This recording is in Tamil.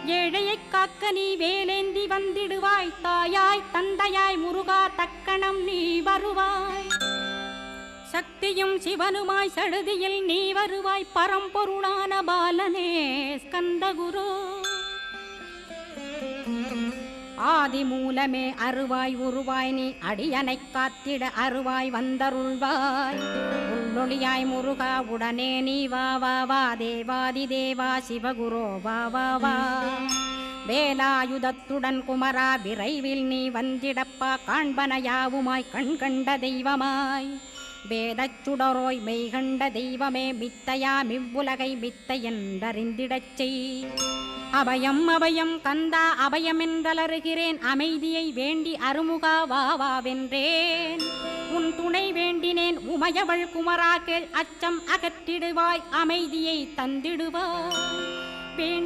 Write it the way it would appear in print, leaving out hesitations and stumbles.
ஏழையைக் காக்க நீ வேலேந்தி வந்திடுவாய். தாயாய் தந்தையாய் முருகா தக்கணம் நீ வருவாய். சக்தியும் சிவனுமாய் சடுதியில் நீ வருவாய். பரம்பொருளான பாலனே ஸ்கந்தகுரு. ஆதி மூலமே அருவாய் உருவாய் நீ அடியனைக் காத்திட அருவாய் வந்தருள்வாய். உள்ளொளியாய் முருகா உடனே நீ வா வா வா. தேவாதி தேவா சிவகுரோ வா வா வா. வேலாயுதத்துடன் குமரா விரைவில் நீ வந்திடப்பா. காண்பன யாவுமாய் கண் கண்ட தெய்வமாய். வேதச் சுடரோய் மெய்கண்ட தெய்வமே மித்தையா மிவ்வுலகை மித்தை என்றறிந்திடச் செய். அபயம் அபயம் கந்தா அபயமென்றலறுகிறேன். அமைதியை வேண்டி அருமுகா வா வா வென்றேன். உன் துணை வேண்டினேன் உமையவள் குமரா கேள். அச்சம் அகற்றிடுவாய் அமைதியை தந்திடுவாய். வேண்டி